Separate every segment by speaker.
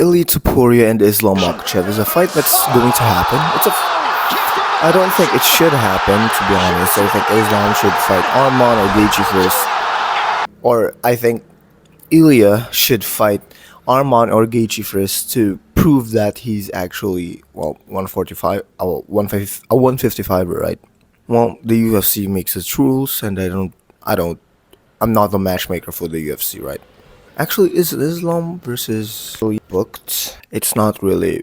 Speaker 1: Illia Topuria and Islam Makhachev is a fight that's going to happen. I don't think it should happen, to be honest. I think Islam should fight Arman or Gaethje first. Or I think Ilya should fight Arman or Gaethje first to prove that he's actually, well, 145, 155, right? Well, the UFC makes its rules, and I'm not the matchmaker for the UFC, right? Actually, is Islam versus Ilya booked? It's not really,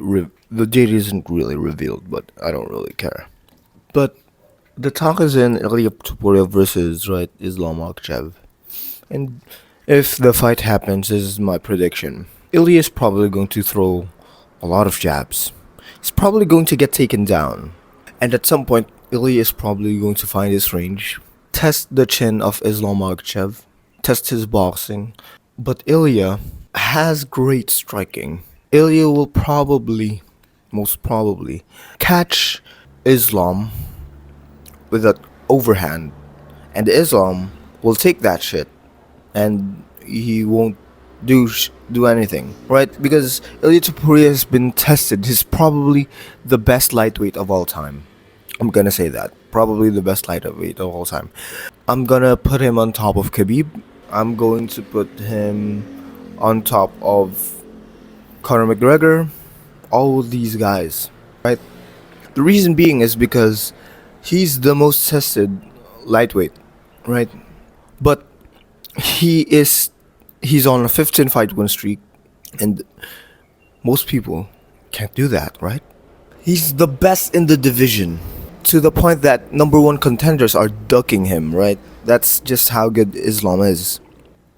Speaker 1: the date isn't really revealed, but I don't really care. But the talk is in Ilya Topuria versus, right, Islam Makhachev. And if the fight happens, this is my prediction. Ilya is probably going to throw a lot of jabs. He's probably going to get taken down. And at some point, Ilya is probably going to find his range, test the chin of Islam Makhachev, test his boxing. But Ilya has great striking. Ilya will probably, most probably, catch Islam with that overhand. And Islam will take that shit and he won't do anything, right? Because Ilya Topuria has been tested. He's probably the best lightweight of all time. I'm gonna say that. Probably the best lightweight of all time. I'm gonna put him on top of Khabib. I'm going to put him on top of Conor McGregor. All these guys, right? The reason being is because he's the most tested lightweight, right? But he's on a 15 fight win streak, and most people can't do that, right? He's the best in the division to the point that number one contenders are ducking him, right? That's just how good Islam is.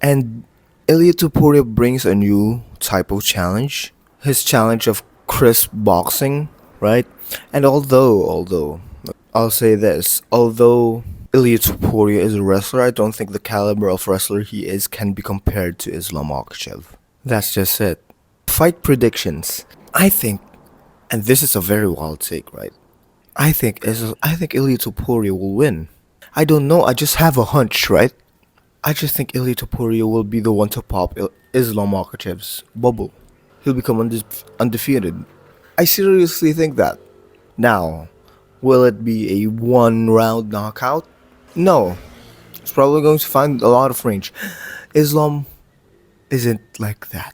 Speaker 1: And Ilya Topuria brings a new type of challenge. His challenge of crisp boxing, right? And although I'll say this, although Ilya Topuria is a wrestler, I don't think the caliber of wrestler he is can be compared to Islam Makhachev. That's just it. Fight predictions. I think, and this is a very wild take, right? I think Ilya Topuria will win. I don't know. I just have a hunch, right? I just think Ilya Topuria will be the one to pop Islam Makhachev's bubble. He'll become undefeated. I seriously think that. Now, will it be a one-round knockout? No. It's probably going to find a lot of range. Islam isn't like that,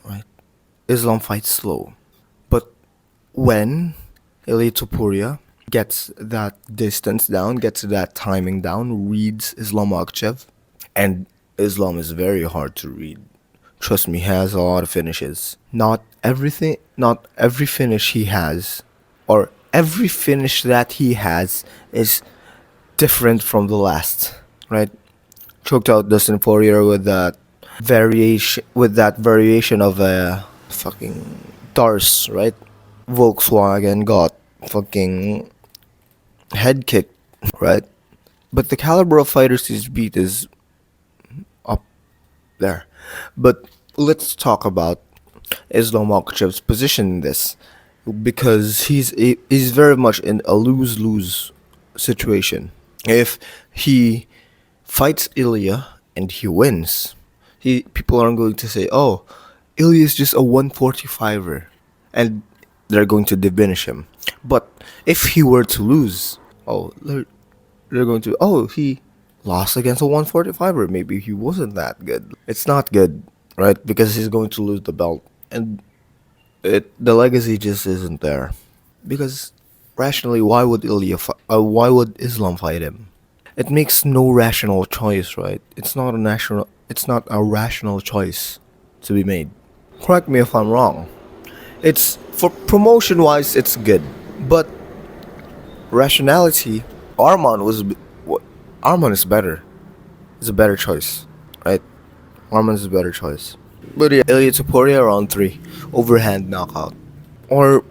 Speaker 1: right? Islam fights slow. But when Ilya Topuria gets that distance down, gets that timing down, reads Islam Makhachev, and Islam is very hard to read. Trust me, he has a lot of finishes. Not every finish he has, or every finish that he has, is different from the last, right? Choked out Dustin Poirier with that variation of a fucking Dars, right? Volkswagen got fucking head kicked, right? But the caliber of fighters he's beat is up there. But let's talk about Islam Makhachev's position in this, because he's very much in a lose-lose situation. If he fights Ilya and he wins, people aren't going to say, "Oh, Ilya is just a 145er," and they're going to diminish him. But if he were to lose, they're going to, he lost against a 145er. Maybe he wasn't that good. It's not good, right? Because he's going to lose the belt, and the legacy just isn't there. Because rationally, why would Islam fight him? It makes no rational choice, right? It's not a rational choice to be made. Correct me if I'm wrong. It's for promotion wise, it's good, but rationality, Arman is better. It's a better choice, right? Arman is a better choice. But yeah, Ilya Topuria round 3, overhand knockout, or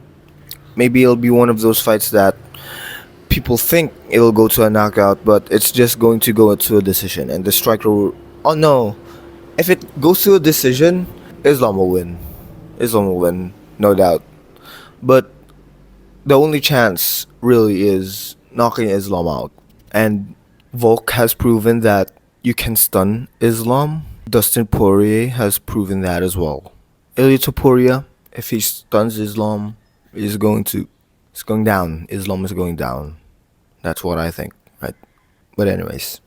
Speaker 1: maybe it'll be one of those fights that people think it'll go to a knockout, but it's just going to go to a decision, and the striker will, oh no, if it goes to a decision, Islam will win. Islam will win, no doubt. But the only chance really is knocking Islam out. And Volk has proven that you can stun Islam. Dustin Poirier has proven that as well. Ilya Topuria If he stuns Islam, he's going to, it's going down. Islam is going down. That's what I think, right? But anyways,